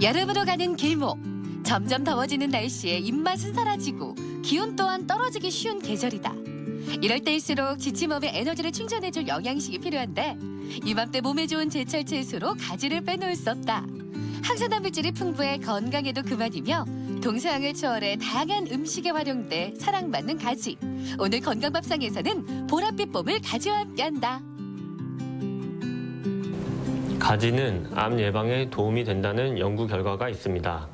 여름으로 가는 길목. 점점 더워지는 날씨에 입맛은 사라지고 기온 또한 떨어지기 쉬운 계절이다. 이럴 때일수록 지친 몸에 에너지를 충전해줄 영양식이 필요한데 이맘때 몸에 좋은 제철 채소로 가지를 빼놓을 수 없다. 항산화물질이 풍부해 건강에도 그만이며 동서양을 초월해 다양한 음식에 활용돼 사랑받는 가지. 오늘 건강밥상에서는 보랏빛 봄을 가지와 함께한다. 가지는 암 예방에 도움이 된다는 연구 결과가 있습니다.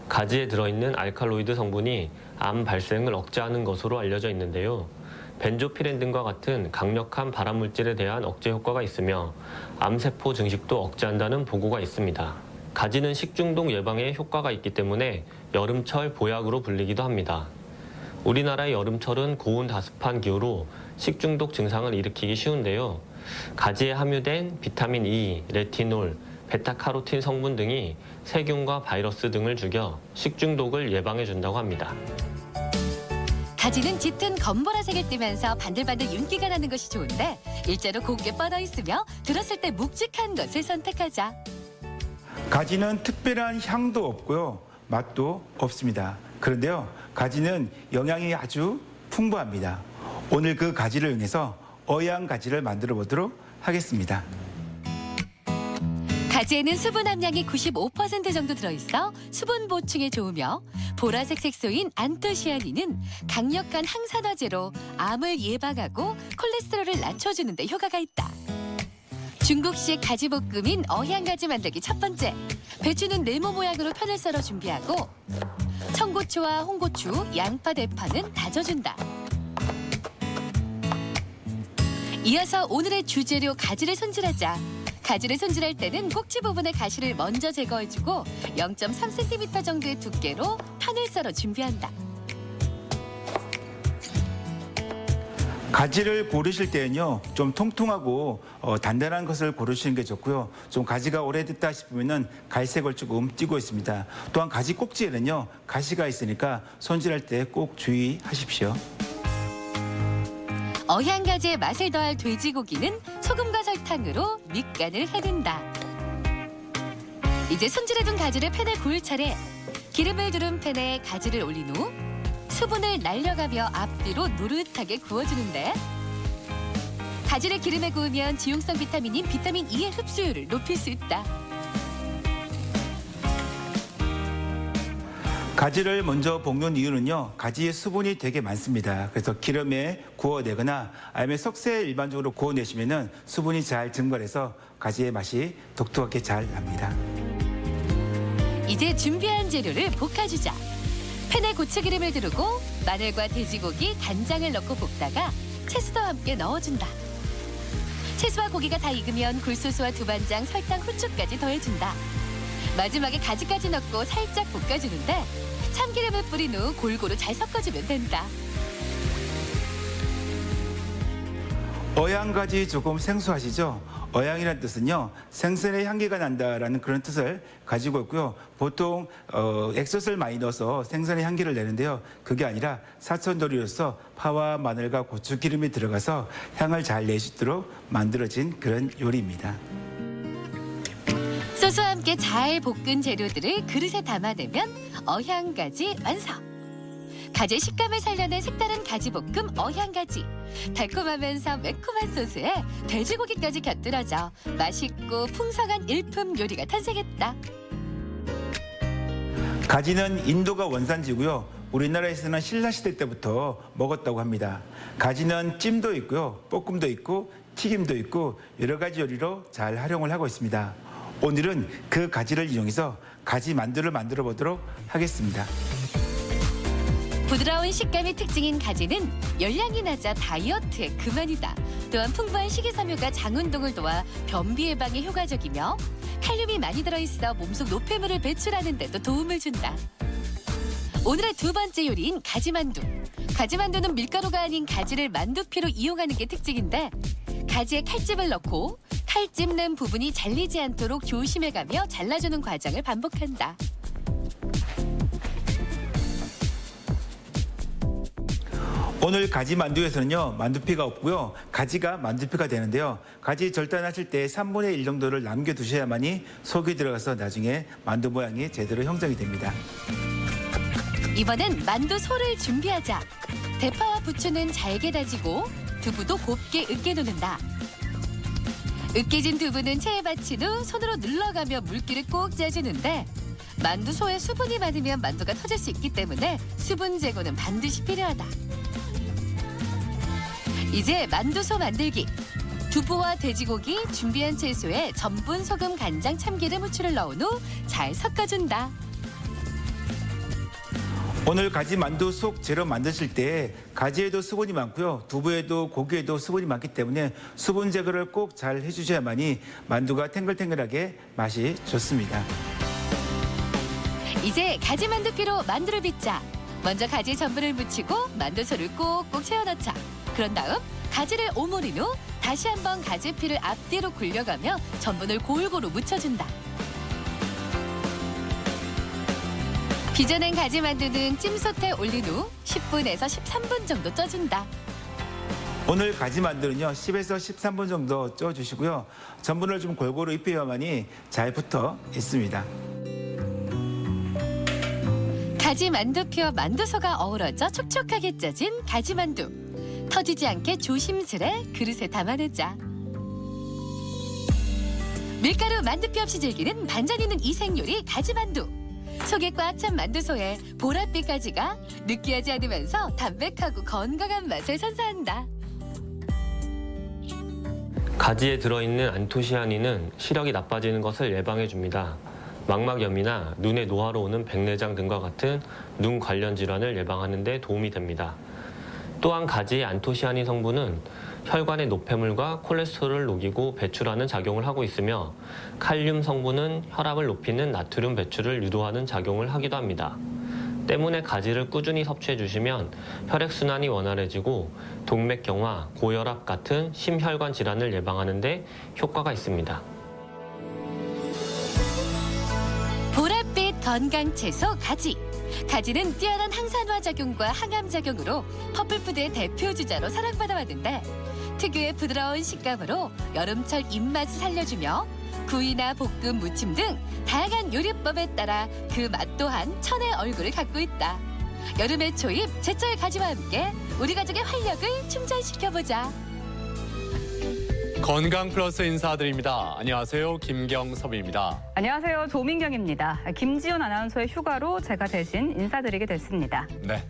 가지에 들어있는 알칼로이드 성분이 암 발생을 억제하는 것으로 알려져 있는데요. 벤조피렌 등과 같은 강력한 발암물질에 대한 억제 효과가 있으며 암세포 증식도 억제한다는 보고가 있습니다. 가지는 식중독 예방에 효과가 있기 때문에 여름철 보약으로 불리기도 합니다. 우리나라의 여름철은 고온 다습한 기후로 식중독 증상을 일으키기 쉬운데요. 가지에 함유된 비타민 E, 레티놀, 베타카로틴 성분 등이 세균과 바이러스 등을 죽여 식중독을 예방해준다고 합니다. 가지는 짙은 검보라색을 띠면서 반들반들 윤기가 나는 것이 좋은데 일자로 곱게 뻗어 있으며 들었을 때 묵직한 것을 선택하자. 가지는 특별한 향도 없고요. 맛도 없습니다. 그런데요, 가지는 영양이 아주 풍부합니다. 오늘 그 가지를 이용해서 어양가지를 만들어 보도록 하겠습니다. 가지에는 수분 함량이 95% 정도 들어있어 수분 보충에 좋으며 보라색 색소인 안토시아닌은 강력한 항산화제로 암을 예방하고 콜레스테롤을 낮춰주는 데 효과가 있다. 중국식 가지볶음인 어향가지 만들기 첫 번째. 배추는 네모 모양으로 편을 썰어 준비하고 청고추와 홍고추, 양파, 대파는 다져준다. 이어서 오늘의 주재료 가지를 손질하자. 가지를 손질할 때는 꼭지 부분의 가시를 먼저 제거해주고 0.3cm 정도의 두께로 편을 썰어 준비한다. 가지를 고르실 때는요, 좀 통통하고 단단한 것을 고르시는 게 좋고요. 좀 가지가 오래됐다 싶으면은 갈색을 조금 띠고 있습니다. 또한 가지 꼭지에는요, 가시가 있으니까 손질할 때 꼭 주의하십시오. 어향가지의 맛을 더할 돼지고기는 소금과 설탕으로 밑간을 해둔다. 이제 손질해둔 가지를 팬에 구울 차례. 기름을 두른 팬에 가지를 올린 후 수분을 날려가며 앞뒤로 노릇하게 구워주는데 가지를 기름에 구우면 지용성 비타민인 비타민 E의 흡수율을 높일 수 있다. 가지를 먼저 볶는 이유는요, 가지에 수분이 되게 많습니다. 그래서 기름에 구워내거나 아니면 석쇠에 일반적으로 구워내시면은 수분이 잘 증발해서 가지의 맛이 독특하게 잘 납니다. 이제 준비한 재료를 볶아주자. 팬에 고추기름을 두르고 마늘과 돼지고기, 간장을 넣고 볶다가 채소도 함께 넣어준다. 채소와 고기가 다 익으면 굴소스와 두반장, 설탕, 후추까지 더해준다. 마지막에 가지까지 넣고 살짝 볶아주는데 참기름을 뿌린 후 골고루 잘 섞어주면 된다. 어양가지 조금 생소하시죠? 어양이라는 뜻은요, 생선의 향기가 난다라는 그런 뜻을 가지고 있고요. 보통 액젓을 많이 넣어서 생선의 향기를 내는데요. 그게 아니라 사천조리로서 파와 마늘과 고추 기름이 들어가서 향을 잘 낼 수 있도록 만들어진 그런 요리입니다. 소스와 함께 잘 볶은 재료들을 그릇에 담아내면 어향가지 완성! 가지의 식감을 살려낸 색다른 가지볶음 어향가지. 달콤하면서 매콤한 소스에 돼지고기까지 곁들여져 맛있고 풍성한 일품 요리가 탄생했다. 가지는 인도가 원산지고요. 우리나라에서는 신라시대 때부터 먹었다고 합니다. 가지는 찜도 있고요. 볶음도 있고 튀김도 있고 여러 가지 요리로 잘 활용을 하고 있습니다. 오늘은 그 가지를 이용해서 가지 만두를 만들어 보도록 하겠습니다. 부드러운 식감이 특징인 가지는 열량이 낮아 다이어트에 그만이다. 또한 풍부한 식이섬유가 장운동을 도와 변비 예방에 효과적이며 칼륨이 많이 들어있어 몸속 노폐물을 배출하는 데도 도움을 준다. 오늘의 두 번째 요리인 가지만두. 가지만두는 밀가루가 아닌 가지를 만두피로 이용하는 게 특징인데 가지에 칼집을 넣고 칼집 낸 부분이 잘리지 않도록 조심해가며 잘라주는 과정을 반복한다. 오늘 가지 만두에서는요, 만두피가 없고요, 가지가 만두피가 되는데요. 가지 절단하실 때 3분의 1 정도를 남겨두셔야만이 속이 들어가서 나중에 만두 모양이 제대로 형성이 됩니다. 이번엔 만두 소를 준비하자. 대파와 부추는 잘게 다지고 두부도 곱게 으깨 놓는다. 으깨진 두부는 체에 받친 후 손으로 눌러가며 물기를 꼭 짜주는데 만두 소에 수분이 많으면 만두가 터질 수 있기 때문에 수분 제거는 반드시 필요하다. 이제 만두소 만들기. 두부와 돼지고기, 준비한 채소에 전분, 소금, 간장, 참기름, 후추를 넣은 후 잘 섞어준다. 오늘 가지 만두 속 재료 만드실 때 가지에도 수분이 많고요, 두부에도 고기에도 수분이 많기 때문에 수분 제거를 꼭 잘 해주셔야만이 만두가 탱글탱글하게 맛이 좋습니다. 이제 가지 만두피로 만두를 빚자. 먼저 가지 전분을 묻히고 만두소를 꼭꼭 채워 넣자. 그런 다음 가지를 오므린 후 다시 한번 가지피를 앞뒤로 굴려가며 전분을 골고루 묻혀준다. 빚어낸 가지 만두는 찜솥에 올린 후 10분에서 13분 정도 쪄준다. 오늘 가지 만두는요, 10에서 13분 정도 쪄주시고요, 전분을 좀 골고루 입혀야만이 잘 붙어 있습니다. 가지 만두피와 만두소가 어우러져 촉촉하게 쪄진 가지 만두. 터지지 않게 조심스레 그릇에 담아내자. 밀가루 만두피 없이 즐기는 반전 있는 이색 요리 가지 만두. 속에 꽉 찬 만두소에 보랏빛 가지가 느끼하지 않으면서 담백하고 건강한 맛을 선사한다. 가지에 들어있는 안토시아닌은 시력이 나빠지는 것을 예방해 줍니다. 망막염이나 눈에 노화로 오는 백내장 등과 같은 눈 관련 질환을 예방하는 데 도움이 됩니다. 또한 가지의 안토시아닌 성분은 혈관의 노폐물과 콜레스테롤을 녹이고 배출하는 작용을 하고 있으며 칼륨 성분은 혈압을 높이는 나트륨 배출을 유도하는 작용을 하기도 합니다. 때문에 가지를 꾸준히 섭취해 주시면 혈액순환이 원활해지고 동맥경화, 고혈압 같은 심혈관 질환을 예방하는 데 효과가 있습니다. 보랏빛 건강 채소 가지. 가지는 뛰어난 항산화 작용과 항암 작용으로 퍼플푸드의 대표 주자로 사랑받아 왔는데 특유의 부드러운 식감으로 여름철 입맛을 살려주며 구이나 볶음, 무침 등 다양한 요리법에 따라 그 맛 또한 천의 얼굴을 갖고 있다. 여름의 초입 제철 가지와 함께 우리 가족의 활력을 충전시켜보자. 건강 플러스 인사드립니다. 안녕하세요. 김경섭입니다. 안녕하세요. 조민경입니다. 김지연 아나운서의 휴가로 제가 대신 인사드리게 됐습니다. 네.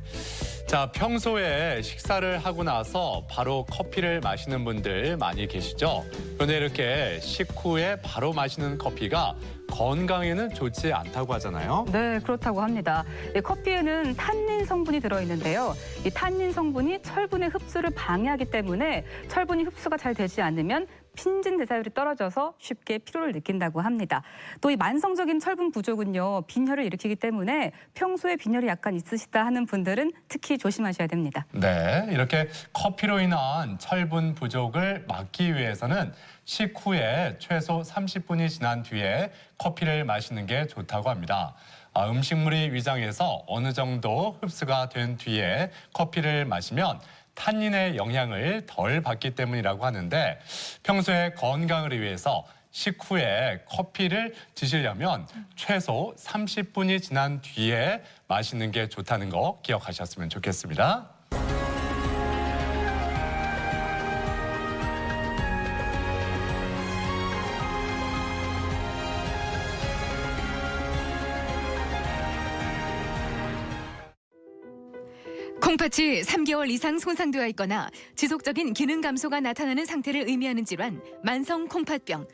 자, 평소에 식사를 하고 나서 바로 커피를 마시는 분들 많이 계시죠? 그런데 이렇게 식후에 바로 마시는 커피가 건강에는 좋지 않다고 하잖아요. 네, 그렇다고 합니다. 이 커피에는 탄닌 성분이 들어있는데요. 이 탄닌 성분이 철분의 흡수를 방해하기 때문에 철분이 흡수가 잘 되지 않으면 핀진 대사율이 떨어져서 쉽게 피로를 느낀다고 합니다. 또 이 만성적인 철분 부족은요, 빈혈을 일으키기 때문에 평소에 빈혈이 약간 있으시다 하는 분들은 특히 조심하셔야 됩니다. 네, 이렇게 커피로 인한 철분 부족을 막기 위해서는 식후에 최소 30분이 지난 뒤에 커피를 마시는 게 좋다고 합니다. 음식물이 위장에서 어느 정도 흡수가 된 뒤에 커피를 마시면 탄닌의 영향을 덜 받기 때문이라고 하는데 평소에 건강을 위해서 식후에 커피를 드시려면 최소 30분이 지난 뒤에 마시는 게 좋다는 거 기억하셨으면 좋겠습니다. 콩팥이 3개월 이상 손상되어 있거나 지속적인 기능 감소가 나타나는 상태를 의미하는 질환, 만성 콩팥병.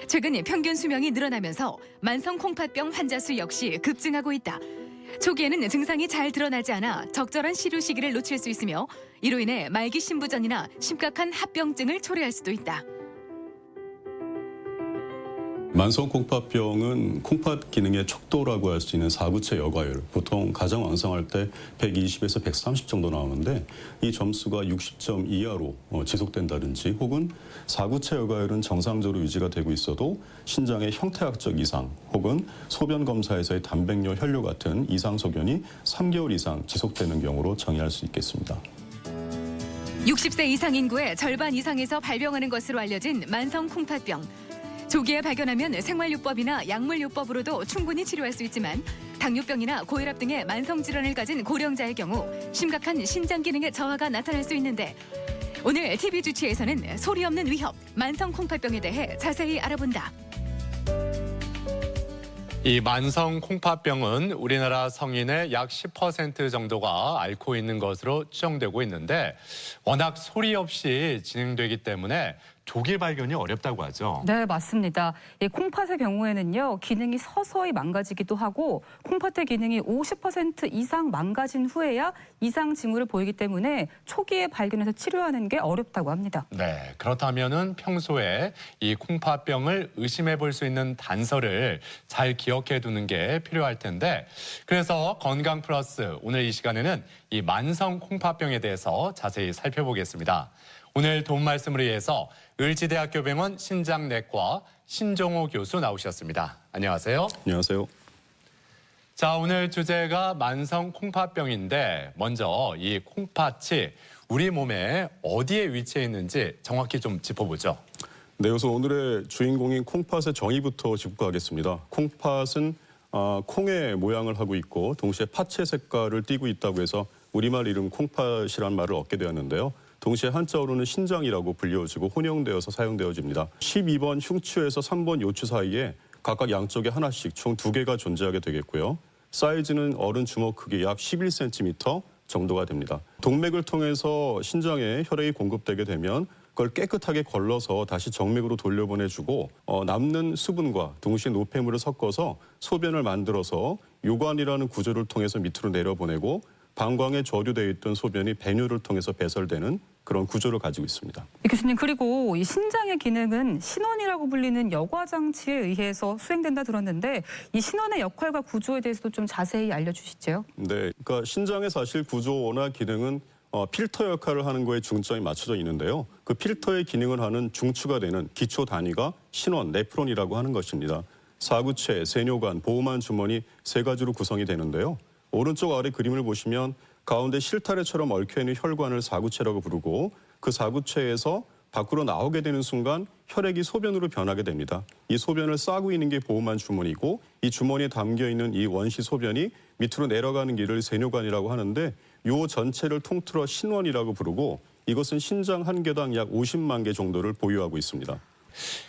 최근 평균 수명이 늘어나면서 만성 콩팥병 환자 수 역시 급증하고 있다. 초기에는 증상이 잘 드러나지 않아 적절한 치료 시기를 놓칠 수 있으며 이로 인해 말기 신부전이나 심각한 합병증을 초래할 수도 있다. 만성 콩팥병은 콩팥 기능의 척도라고 할 수 있는 사구체 여과율, 보통 가장 왕성할 때 120에서 130 정도 나오는데 이 점수가 60점 이하로 지속된다든지 혹은 사구체 여과율은 정상적으로 유지가 되고 있어도 신장의 형태학적 이상 혹은 소변 검사에서의 단백뇨 혈뇨 같은 이상 소견이 3개월 이상 지속되는 경우로 정의할 수 있겠습니다. 60세 이상 인구의 절반 이상에서 발병하는 것으로 알려진 만성 콩팥병. 조기에 발견하면 생활요법이나 약물요법으로도 충분히 치료할 수 있지만 당뇨병이나 고혈압 등의 만성 질환을 가진 고령자의 경우 심각한 신장 기능의 저하가 나타날 수 있는데 오늘 TV 주치에서는 소리 없는 위협, 만성 콩팥병에 대해 자세히 알아본다. 이 만성 콩팥병은 우리나라 성인의 약 10% 정도가 앓고 있는 것으로 추정되고 있는데 워낙 소리 없이 진행되기 때문에 조기 발견이 어렵다고 하죠. 네, 맞습니다. 이 콩팥의 경우에는요, 기능이 서서히 망가지기도 하고 콩팥의 기능이 50% 이상 망가진 후에야 이상 징후를 보이기 때문에 초기에 발견해서 치료하는 게 어렵다고 합니다. 네, 그렇다면은 평소에 이 콩팥병을 의심해 볼 수 있는 단서를 잘 기억해 두는 게 필요할 텐데 그래서 건강 플러스 오늘 이 시간에는 이 만성 콩팥병에 대해서 자세히 살펴보겠습니다. 오늘 도움 말씀을 위해서 을지대학교 병원 신장내과 신종호 교수 나오셨습니다. 안녕하세요. 안녕하세요. 자, 오늘 주제가 만성 콩팥병인데 먼저 이 콩팥이 우리 몸에 어디에 위치해 있는지 정확히 좀 짚어보죠. 네, 우선 오늘의 주인공인 콩팥의 정의부터 짚고 가겠습니다. 콩팥은 콩의 모양을 하고 있고 동시에 팥의 색깔을 띠고 있다고 해서 우리말 이름 콩팥이란 말을 얻게 되었는데요. 동시에 한자어로는 신장이라고 불려지고 혼용되어서 사용되어집니다. 12번 흉추에서 3번 요추 사이에 각각 양쪽에 하나씩 총 2개가 존재하게 되겠고요. 사이즈는 어른 주먹 크기 약 11cm 정도가 됩니다. 동맥을 통해서 신장에 혈액이 공급되게 되면 그걸 깨끗하게 걸러서 다시 정맥으로 돌려보내주고 남는 수분과 동시에 노폐물을 섞어서 소변을 만들어서 요관이라는 구조를 통해서 밑으로 내려보내고 방광에 저류되어 있던 소변이 배뇨를 통해서 배설되는 그런 구조를 가지고 있습니다. 교수님, 그리고 이 신장의 기능은 신원이라고 불리는 여과 장치에 의해서 수행된다 들었는데 이 신원의 역할과 구조에 대해서도 좀 자세히 알려주시죠. 네, 그러니까 신장의 사실 구조나 기능은 필터 역할을 하는 거에 중점이 맞춰져 있는데요. 그 필터의 기능을 하는 중추가 되는 기초 단위가 신원, 네프론이라고 하는 것입니다. 사구체, 세뇨관, 보호만 주머니 3가지로 구성이 되는데요. 오른쪽 아래 그림을 보시면 가운데 실타래처럼 얽혀있는 혈관을 사구체라고 부르고 그 사구체에서 밖으로 나오게 되는 순간 혈액이 소변으로 변하게 됩니다. 이 소변을 싸고 있는 게 보호만 주머니고 이 주머니에 담겨있는 이 원시 소변이 밑으로 내려가는 길을 세뇨관이라고 하는데 요 전체를 통틀어 신원이라고 부르고 이것은 신장 한 개당 약 50만 개 정도를 보유하고 있습니다.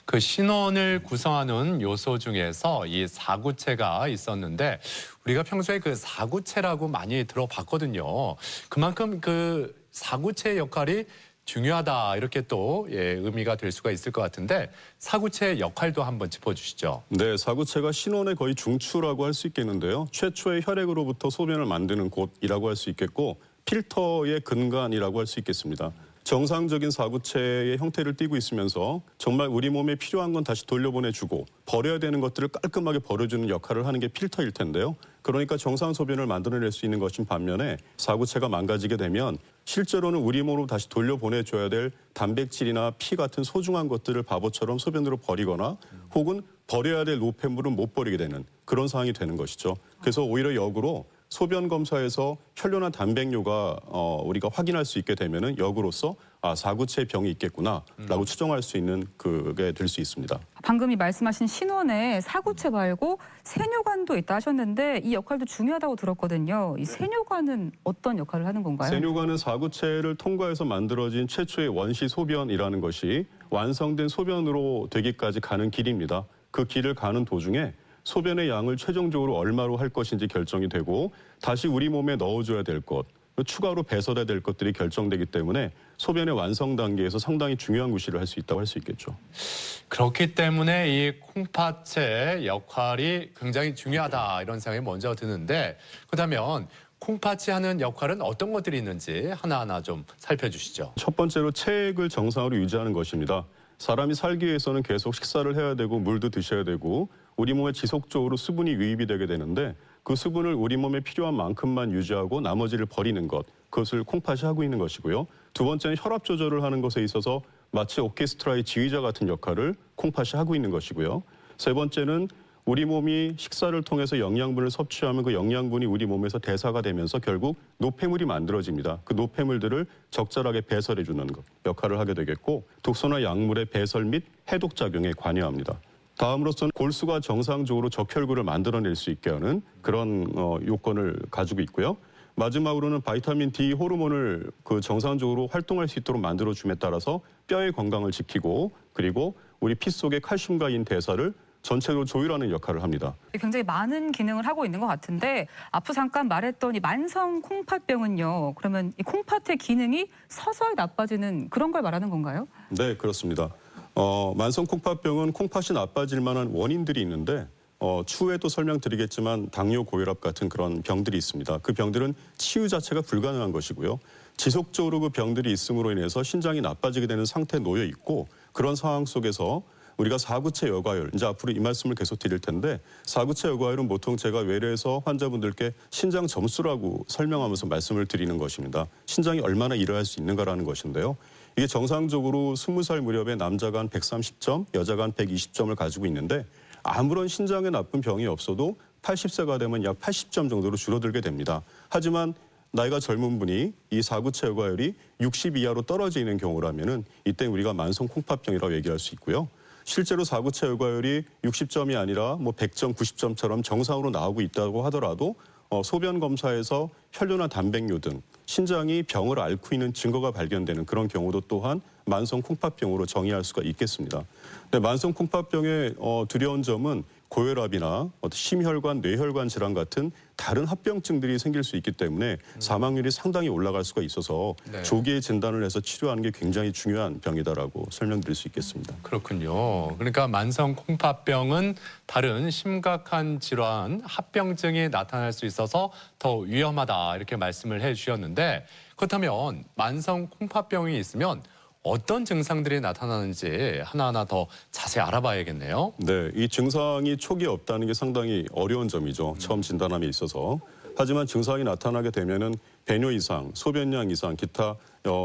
그 신원을 구성하는 요소 중에서 이 사구체가 있었는데 우리가 평소에 그 사구체라고 많이 들어봤거든요. 그만큼 그 사구체의 역할이 중요하다 이렇게 또 의미가 될 수가 있을 것 같은데 사구체의 역할도 한번 짚어주시죠. 네, 사구체가 신원의 거의 중추라고 할 수 있겠는데요. 최초의 혈액으로부터 소변을 만드는 곳이라고 할 수 있겠고 필터의 근간이라고 할 수 있겠습니다. 정상적인 사구체의 형태를 띠고 있으면서 정말 우리 몸에 필요한 건 다시 돌려보내주고 버려야 되는 것들을 깔끔하게 버려주는 역할을 하는 게 필터일 텐데요. 그러니까 정상 소변을 만들어낼 수 있는 것인 반면에 사구체가 망가지게 되면 실제로는 우리 몸으로 다시 돌려보내줘야 될 단백질이나 피 같은 소중한 것들을 바보처럼 소변으로 버리거나 혹은 버려야 될 노폐물은 못 버리게 되는 그런 상황이 되는 것이죠. 그래서 오히려 역으로 소변 검사에서 혈뇨나 단백뇨가 우리가 확인할 수 있게 되면은 역으로서 사구체 병이 있겠구나라고 추정할 수 있는 그게 될 수 있습니다. 방금 이 말씀하신 신원에 사구체 말고 세뇨관도 있다 하셨는데 이 역할도 중요하다고 들었거든요. 이 세뇨관은 어떤 역할을 하는 건가요? 세뇨관은 사구체를 통과해서 만들어진 최초의 원시 소변이라는 것이 완성된 소변으로 되기까지 가는 길입니다. 그 길을 가는 도중에 소변의 양을 최종적으로 얼마로 할 것인지 결정이 되고 다시 우리 몸에 넣어줘야 될 것, 추가로 배설해야 될 것들이 결정되기 때문에 소변의 완성 단계에서 상당히 중요한 구실을 할 수 있다고 할 수 있겠죠. 그렇기 때문에 이 콩팥의 역할이 굉장히 중요하다 이런 생각이 먼저 드는데 그렇다면 콩팥이 하는 역할은 어떤 것들이 있는지 하나하나 좀 살펴주시죠. 첫 번째로 체액을 정상으로 유지하는 것입니다. 사람이 살기 위해서는 계속 식사를 해야 되고 물도 드셔야 되고 우리 몸에 지속적으로 수분이 유입이 되게 되는데 그 수분을 우리 몸에 필요한 만큼만 유지하고 나머지를 버리는 것, 그것을 콩팥이 하고 있는 것이고요. 두 번째는 혈압 조절을 하는 것에 있어서 마치 오케스트라의 지휘자 같은 역할을 콩팥이 하고 있는 것이고요. 세 번째는 우리 몸이 식사를 통해서 영양분을 섭취하면 그 영양분이 우리 몸에서 대사가 되면서 결국 노폐물이 만들어집니다. 그 노폐물들을 적절하게 배설해 주는 것 역할을 하게 되겠고 독소나 약물의 배설 및 해독 작용에 관여합니다. 다음으로서는 골수가 정상적으로 적혈구를 만들어낼 수 있게 하는 그런 요건을 가지고 있고요. 마지막으로는 바이타민 D 호르몬을 그 정상적으로 활동할 수 있도록 만들어줌에 따라서 뼈의 건강을 지키고 그리고 우리 피 속의 칼슘과 인 대사를 전체적으로 조율하는 역할을 합니다. 굉장히 많은 기능을 하고 있는 것 같은데 앞서 잠깐 말했던 이 만성 콩팥병은요. 그러면 이 콩팥의 기능이 서서히 나빠지는 그런 걸 말하는 건가요? 네, 그렇습니다. 만성 콩팥병은 콩팥이 나빠질 만한 원인들이 있는데 추후에도 설명드리겠지만 당뇨, 고혈압 같은 그런 병들이 있습니다. 그 병들은 치유 자체가 불가능한 것이고요. 지속적으로 그 병들이 있음으로 인해서 신장이 나빠지게 되는 상태에 놓여 있고 그런 상황 속에서 우리가 사구체 여과율, 이제 앞으로 이 말씀을 계속 드릴 텐데 사구체 여과율은 보통 제가 외래에서 환자분들께 신장 점수라고 설명하면서 말씀을 드리는 것입니다. 신장이 얼마나 일을 할 수 있는가라는 것인데요. 이게 정상적으로 20살 무렵에 남자가 한 130점, 여자가 한 120점을 가지고 있는데 아무런 신장에 나쁜 병이 없어도 80세가 되면 약 80점 정도로 줄어들게 됩니다. 하지만 나이가 젊은 분이 이 사구체 여과율이 60 이하로 떨어져 있는 경우라면은 이때 우리가 만성 콩팥병이라고 얘기할 수 있고요. 실제로 사구체 여과율이 60점이 아니라 뭐 100점, 90점처럼 정상으로 나오고 있다고 하더라도 소변 검사에서 혈류나 단백뇨 등 신장이 병을 앓고 있는 증거가 발견되는 그런 경우도 또한 만성 콩팥병으로 정의할 수가 있겠습니다. 근데 만성 콩팥병의 두려운 점은 고혈압이나 심혈관, 뇌혈관 질환 같은 다른 합병증들이 생길 수 있기 때문에 사망률이 상당히 올라갈 수가 있어서 네. 조기에 진단을 해서 치료하는 게 굉장히 중요한 병이다라고 설명드릴 수 있겠습니다. 그렇군요. 그러니까 만성 콩팥병은 다른 심각한 질환, 합병증이 나타날 수 있어서 더 위험하다 이렇게 말씀을 해주셨는데 그렇다면 만성 콩팥병이 있으면 어떤 증상들이 나타나는지 하나하나 더 자세히 알아봐야겠네요. 네, 이 증상이 초기에 없다는 게 상당히 어려운 점이죠. 처음 진단함에 있어서. 하지만 증상이 나타나게 되면은 배뇨 이상, 소변량 이상, 기타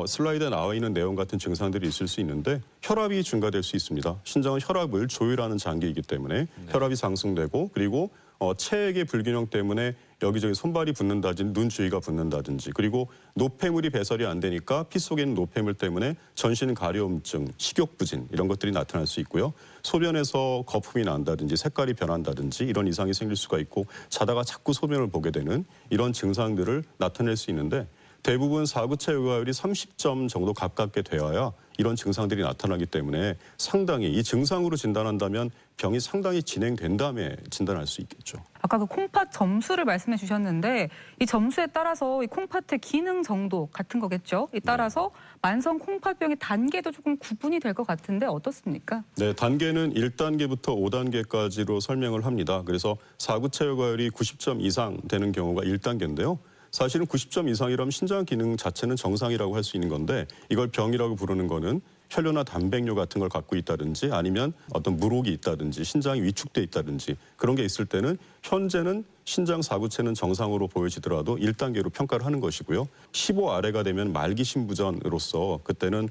슬라이드에 나와 있는 내용 같은 증상들이 있을 수 있는데 혈압이 증가될 수 있습니다. 신장은 혈압을 조율하는 장기이기 때문에 혈압이 상승되고 그리고 체액의 불균형 때문에 여기저기 손발이 붓는다든지 눈 주위가 붓는다든지 그리고 노폐물이 배설이 안 되니까 피 속에 있는 노폐물 때문에 전신 가려움증, 식욕부진 이런 것들이 나타날 수 있고요. 소변에서 거품이 난다든지 색깔이 변한다든지 이런 이상이 생길 수가 있고 자다가 자꾸 소변을 보게 되는 이런 증상들을 나타낼 수 있는데 대부분 사구체 여과율이 30점 정도 가깝게 되어야 이런 증상들이 나타나기 때문에 상당히 이 증상으로 진단한다면 병이 상당히 진행된 다음에 진단할 수 있겠죠. 아까 그 콩팥 점수를 말씀해 주셨는데 이 점수에 따라서 이 콩팥의 기능 정도 같은 거겠죠? 이 따라서 만성 콩팥병의 단계도 조금 구분이 될 것 같은데 어떻습니까? 네, 단계는 1단계부터 5단계까지로 설명을 합니다. 그래서 사구체 여과율이 90점 이상 되는 경우가 1단계인데요. 사실은 90점 이상이라면 신장 기능 자체는 정상이라고 할 수 있는 건데 이걸 병이라고 부르는 거는 혈류나 단백뇨 같은 걸 갖고 있다든지 아니면 어떤 물혹이 있다든지 신장이 위축돼 있다든지 그런 게 있을 때는 현재는 신장 사구체는 정상으로 보여지더라도 1단계로 평가를 하는 것이고요. 15 아래가 되면 말기 신부전으로서 그때는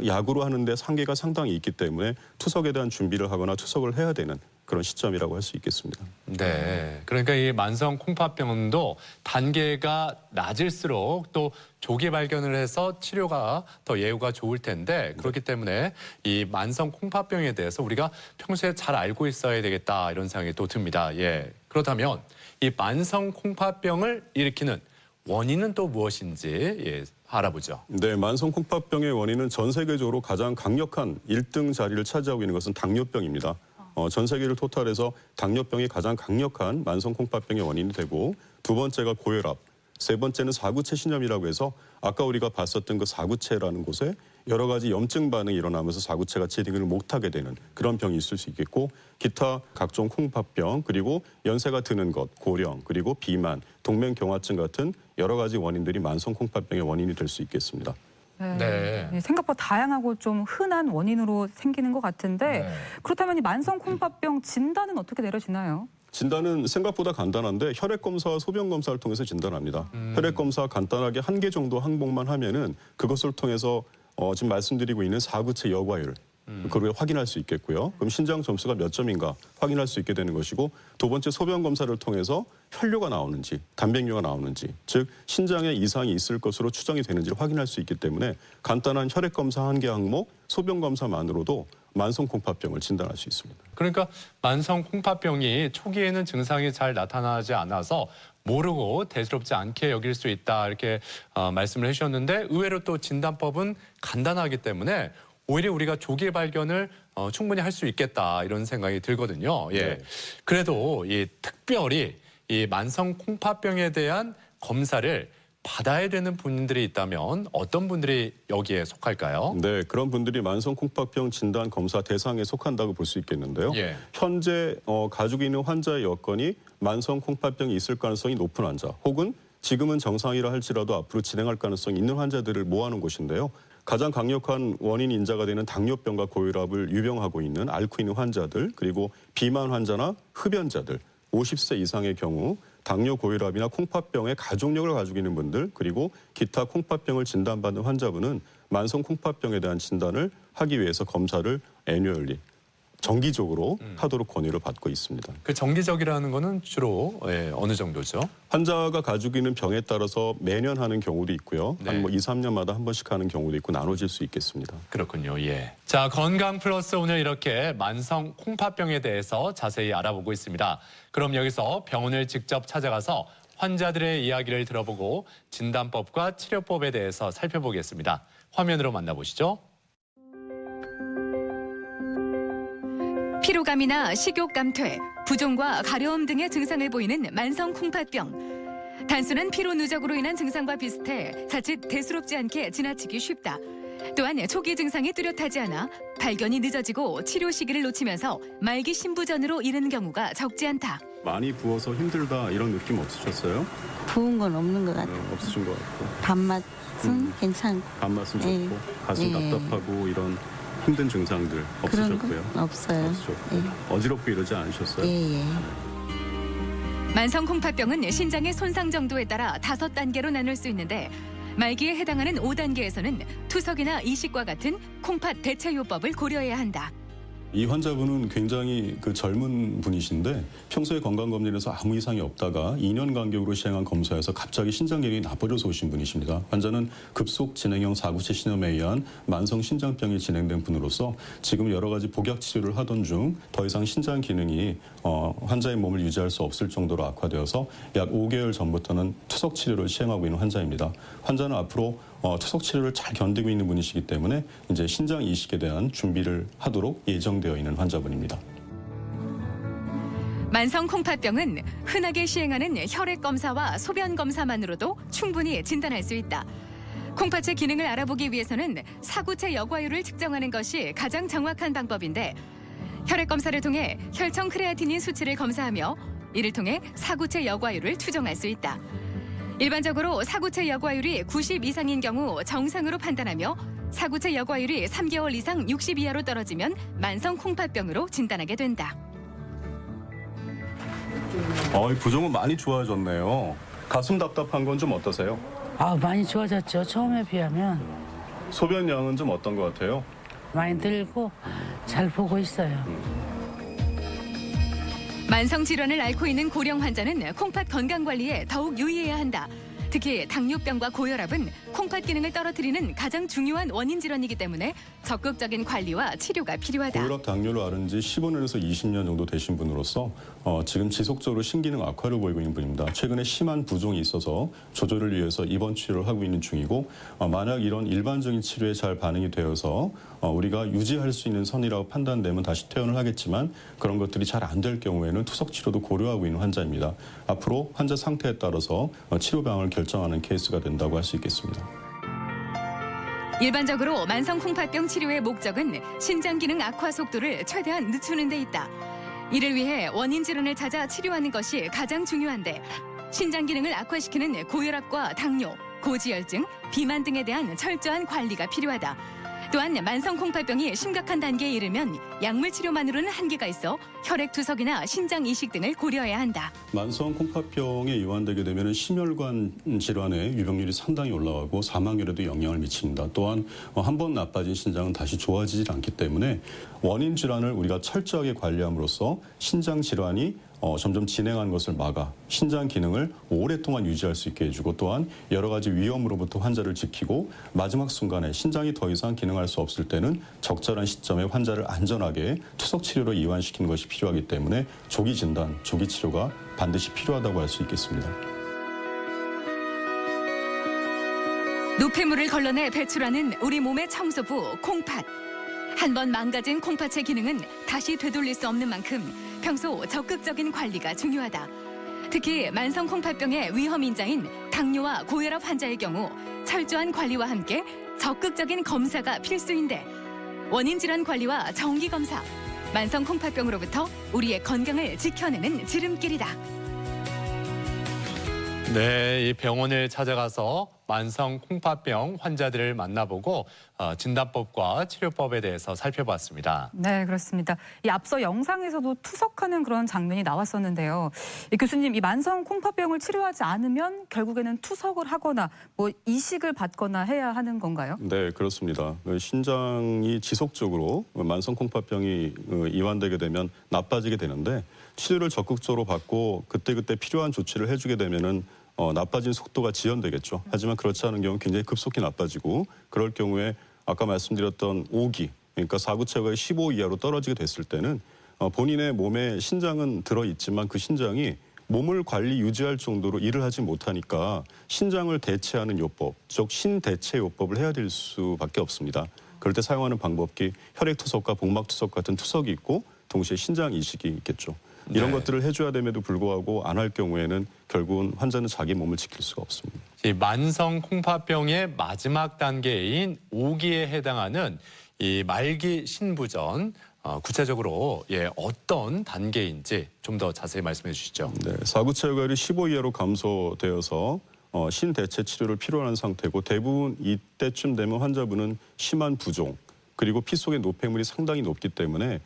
약으로 하는데 한계가 상당히 있기 때문에 투석에 대한 준비를 하거나 투석을 해야 되는 그런 시점이라고 할 수 있겠습니다. 네, 그러니까 이 만성 콩팥병도 단계가 낮을수록 또 조기 발견을 해서 치료가 더 예후가 좋을 텐데 그렇기 때문에 이 만성 콩팥병에 대해서 우리가 평소에 잘 알고 있어야 되겠다 이런 생각이 또 듭니다. 예, 그렇다면 이 만성 콩팥병을 일으키는 원인은 또 무엇인지 알아보죠. 네, 만성 콩팥병의 원인은 전 세계적으로 가장 강력한 1등 자리를 차지하고 있는 것은 당뇨병입니다. 전 세계를 토탈해서 당뇨병이 가장 강력한 만성 콩팥병의 원인이 되고 두 번째가 고혈압, 세 번째는 사구체 신염이라고 해서 아까 우리가 봤었던 그 사구체라는 곳에 여러 가지 염증 반응이 일어나면서 사구체가 체딩을 못하게 되는 그런 병이 있을 수 있겠고 기타 각종 콩팥병 그리고 연세가 드는 것, 고령 그리고 비만, 동맥경화증 같은 여러 가지 원인들이 만성 콩팥병의 원인이 될 수 있겠습니다. 네. 생각보다 다양하고 좀 흔한 원인으로 생기는 것 같은데 그렇다면 이 만성 콩팥병 진단은 어떻게 내려지나요? 진단은 생각보다 간단한데 혈액 검사와 소변 검사를 통해서 진단합니다. 혈액 검사 간단하게 1개 정도 항복만 하면은 그것을 통해서 지금 말씀드리고 있는 사구체 여과율 그걸 확인할 수 있겠고요. 그럼 신장 점수가 몇 점인가 확인할 수 있게 되는 것이고 두 번째 소변 검사를 통해서 혈뇨가 나오는지 단백뇨가 나오는지 즉 신장에 이상이 있을 것으로 추정이 되는지를 확인할 수 있기 때문에 간단한 혈액 검사 한 개 항목, 소변 검사만으로도 만성 콩팥병을 진단할 수 있습니다. 그러니까 만성 콩팥병이 초기에는 증상이 잘 나타나지 않아서 모르고 대수롭지 않게 여길 수 있다 이렇게 말씀을 해주셨는데 의외로 또 진단법은 간단하기 때문에 오히려 우리가 조기 발견을 충분히 할 수 있겠다 이런 생각이 들거든요. 예. 네. 그래도 이 특별히 이 만성 콩팥병에 대한 검사를 받아야 되는 분들이 있다면 어떤 분들이 여기에 속할까요? 네, 그런 분들이 만성 콩팥병 진단 검사 대상에 속한다고 볼 수 있겠는데요. 예. 현재 가지고 있는 환자의 여건이 만성 콩팥병이 있을 가능성이 높은 환자 혹은 지금은 정상이라 할지라도 앞으로 진행할 가능성이 있는 환자들을 모아놓은 곳인데요. 가장 강력한 원인 인자가 되는 당뇨병과 고혈압을 유병하고 있는 앓고 있는 환자들 그리고 비만 환자나 흡연자들 50세 이상의 경우 당뇨, 고혈압이나 콩팥병의 가족력을 가지고 있는 분들 그리고 기타 콩팥병을 진단받는 환자분은 만성 콩팥병에 대한 진단을 하기 위해서 검사를 애뉴얼리 정기적으로 하도록 권유를 받고 있습니다. 그 정기적이라는 거는 주로 어느 정도죠? 환자가 가지고 있는 병에 따라서 매년 하는 경우도 있고요. 네. 한 2, 3년마다 한 번씩 하는 경우도 있고 나눠질 수 있겠습니다. 그렇군요. 예. 자, 건강 플러스 오늘 이렇게 만성 콩팥병에 대해서 자세히 알아보고 있습니다. 그럼 여기서 병원을 직접 찾아가서 환자들의 이야기를 들어보고 진단법과 치료법에 대해서 살펴보겠습니다. 화면으로 만나보시죠. 피로감이나 식욕 감퇴, 부종과 가려움 등의 증상을 보이는 만성 콩팥병. 단순한 피로 누적으로 인한 증상과 비슷해 자칫 대수롭지 않게 지나치기 쉽다. 또한 초기 증상이 뚜렷하지 않아 발견이 늦어지고 치료 시기를 놓치면서 말기 신부전으로 이르는 경우가 적지 않다. 많이 부어서 힘들다 이런 느낌 없으셨어요? 부은 건 없는 것 같아요. 없으신 것 같고 밥맛은 괜찮고 밥맛은 예. 좋고 가슴 예. 답답하고 이런 힘든 증상들 그런 없으셨고요? 건 없어요. 없으셨고 예. 어지럽고 이러지 않으셨어요? 예. 만성 콩팥병은 신장의 손상 정도에 따라 5단계로 나눌 수 있는데 말기에 해당하는 5단계에서는 투석이나 이식과 같은 콩팥 대체요법을 고려해야 한다. 이 환자분은 굉장히 젊은 분이신데 평소에 건강검진에서 아무 이상이 없다가 2년 간격으로 시행한 검사에서 갑자기 신장 기능이 나빠져서 오신 분이십니다. 환자는 급속 진행형 사구체 신염에 의한 만성 신장병이 진행된 분으로서 지금 여러 가지 복약 치료를 하던 중 더 이상 신장 기능이 환자의 몸을 유지할 수 없을 정도로 악화되어서 약 5개월 전부터는 투석 치료를 시행하고 있는 환자입니다. 환자는 앞으로 투석 치료를 잘 견디고 있는 분이시기 때문에 이제 신장 이식에 대한 준비를 하도록 예정되어 있는 환자분입니다. 만성 콩팥병은 흔하게 시행하는 혈액 검사와 소변 검사만으로도 충분히 진단할 수 있다. 콩팥의 기능을 알아보기 위해서는 사구체 역화율을 측정하는 것이 가장 정확한 방법인데 혈액 검사를 통해 혈청 크레아티닌 수치를 검사하며 이를 통해 사구체 역화율을 추정할 수 있다. 일반적으로 사구체 역화율이 90 이상인 경우 정상으로 판단하며 사구체 역화율이 3개월 이상 60 이하로 떨어지면 만성 콩팥병으로 진단하게 된다. 이 부종은 많이 좋아졌네요. 가슴 답답한 건 좀 어떠세요? 많이 좋아졌죠. 처음에 비하면 소변 양은 좀 어떤 것 같아요? 많이 늘고 잘 보고 있어요. 만성 질환을 앓고 있는 고령 환자는 콩팥 건강 관리에 더욱 유의해야 한다. 특히 당뇨병과 고혈압은 콩팥 기능을 떨어뜨리는 가장 중요한 원인 질환이기 때문에 적극적인 관리와 치료가 필요하다. 고혈압 당뇨를 앓은 지 15년에서 20년 정도 되신 분으로서 지금 지속적으로 신기능 악화를 보이고 있는 분입니다. 최근에 심한 부종이 있어서 조절을 위해서 입원 치료를 하고 있는 중이고 만약 이런 일반적인 치료에 잘 반응이 되어서 우리가 유지할 수 있는 선이라고 판단되면 다시 퇴원을 하겠지만 그런 것들이 잘 안 될 경우에는 투석 치료도 고려하고 있는 환자입니다. 앞으로 환자 상태에 따라서 치료 방향을 결정하는 케이스가 된다고 할 수 있겠습니다. 일반적으로 만성 콩팥병 치료의 목적은 신장 기능 악화 속도를 최대한 늦추는 데 있다. 이를 위해 원인 질환을 찾아 치료하는 것이 가장 중요한데 신장 기능을 악화시키는 고혈압과 당뇨, 고지혈증, 비만 등에 대한 철저한 관리가 필요하다. 또한 만성 콩팥병이 심각한 단계에 이르면 약물 치료만으로는 한계가 있어 혈액 투석이나 신장 이식 등을 고려해야 한다. 만성 콩팥병에 이완되게 되면 심혈관 질환의 유병률이 상당히 올라가고 사망률에도 영향을 미칩니다. 또한 한 번 나빠진 신장은 다시 좋아지질 않기 때문에 원인 질환을 우리가 철저하게 관리함으로써 신장 질환이 점점 진행하는 것을 막아 신장 기능을 오랫동안 유지할 수 있게 해주고 또한 여러 가지 위험으로부터 환자를 지키고 마지막 순간에 신장이 더 이상 기능할 수 없을 때는 적절한 시점에 환자를 안전하게 투석 치료로 이완시키는 것이 필요하기 때문에 조기 진단, 조기 치료가 반드시 필요하다고 할 수 있겠습니다. 노폐물을 걸러내 배출하는 우리 몸의 청소부 콩팥. 한 번 망가진 콩팥의 기능은 다시 되돌릴 수 없는 만큼 평소 적극적인 관리가 중요하다. 특히 만성 콩팥병의 위험 인자인 당뇨와 고혈압 환자의 경우 철저한 관리와 함께 적극적인 검사가 필수인데 원인 질환 관리와 정기 검사, 만성 콩팥병으로부터 우리의 건강을 지켜내는 지름길이다. 네, 이 병원을 찾아가서 만성 콩팥병 환자들을 만나보고 진단법과 치료법에 대해서 살펴봤습니다. 네, 그렇습니다. 이 앞서 영상에서도 투석하는 그런 장면이 나왔었는데요. 이 교수님, 이 만성 콩팥병을 치료하지 않으면 결국에는 투석을 하거나 뭐 이식을 받거나 해야 하는 건가요? 네, 그렇습니다. 신장이 지속적으로 만성 콩팥병이 이완되게 되면 나빠지게 되는데 치료를 적극적으로 받고 그때그때 필요한 조치를 해주게 되면은 나빠진 속도가 지연되겠죠. 하지만 그렇지 않은 경우 굉장히 급속히 나빠지고 그럴 경우에 아까 말씀드렸던 5기, 그러니까 사구체가 15 이하로 떨어지게 됐을 때는 본인의 몸에 신장은 들어있지만 그 신장이 몸을 관리 유지할 정도로 일을 하지 못하니까 신장을 대체하는 요법, 즉 신대체 요법을 해야 될 수밖에 없습니다. 그럴 때 사용하는 방법이 혈액투석과 복막투석 같은 투석이 있고 동시에 신장 이식이 있겠죠. 이런 네. 것들을 해줘야 됨에도 불구하고 안 할 경우에는 결국은 환자는 자기 몸을 지킬 수가 없습니다. 이 만성 콩팥병의 마지막 단계인 5기에 해당하는 이 말기 신부전, 구체적으로 어떤 단계인지 좀 더 자세히 말씀해 주시죠. 네, 사구체혈관이 15 이하로 감소되어서 신대체 치료를 필요로 하는 상태고 대부분 이때쯤 되면 환자분은 심한 부종 그리고 피 속의 노폐물이 상당히 높기 때문에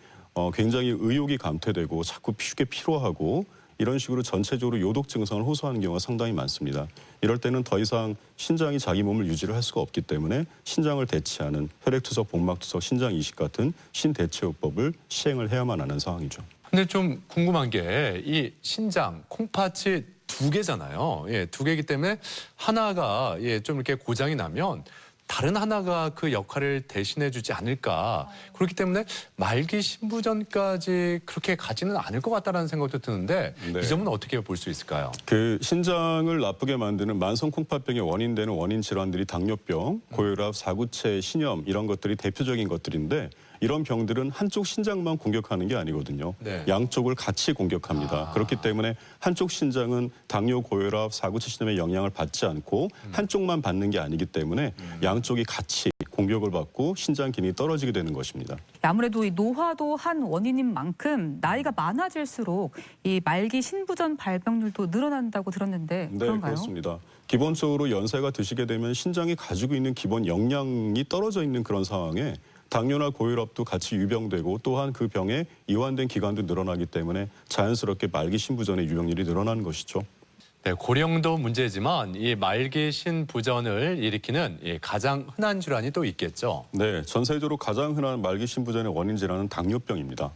굉장히 의욕이 감퇴되고 자꾸 쉽게 피로하고 이런 식으로 전체적으로 요독 증상을 호소하는 경우가 상당히 많습니다. 이럴 때는 더 이상 신장이 자기 몸을 유지를 할 수가 없기 때문에 신장을 대체하는 혈액투석, 복막투석, 신장 이식 같은 신대체요법을 시행을 해야만 하는 상황이죠. 근데 좀 궁금한 게 이 신장, 콩팥이 두 개잖아요. 예, 두 개이기 때문에 하나가 좀 이렇게 고장이 나면 다른 하나가 그 역할을 대신해 주지 않을까. 그렇기 때문에 말기 신부전까지 그렇게 가지는 않을 것 같다는 생각도 드는데 네. 이 점은 어떻게 볼 수 있을까요? 그 신장을 나쁘게 만드는 만성 콩팥병의 원인되는 원인 질환들이 당뇨병, 고혈압, 사구체, 신염 이런 것들이 대표적인 것들인데 이런 병들은 한쪽 신장만 공격하는 게 아니거든요. 네. 양쪽을 같이 공격합니다. 그렇기 때문에 한쪽 신장은 당뇨, 고혈압, 사구체 신염의 영향을 받지 않고 한쪽만 받는 게 아니기 때문에 양쪽이 같이 공격을 받고 신장 기능이 떨어지게 되는 것입니다. 아무래도 이 노화도 한 원인인 만큼 나이가 많아질수록 이 말기 신부전 발병률도 늘어난다고 들었는데 네, 그런가요? 그렇습니다. 기본적으로 연세가 드시게 되면 신장이 가지고 있는 기본 영양이 떨어져 있는 그런 상황에 당뇨나 고혈압도 같이 유병되고 또한 그 병에 이완된 기간도 늘어나기 때문에 자연스럽게 말기 신부전의 유병률이 늘어나는 것이죠. 네, 고령도 문제지만 이 말기 신부전을 일으키는 가장 흔한 질환이 또 있겠죠. 네, 전세적으로 가장 흔한 말기 신부전의 원인 질환은 당뇨병입니다.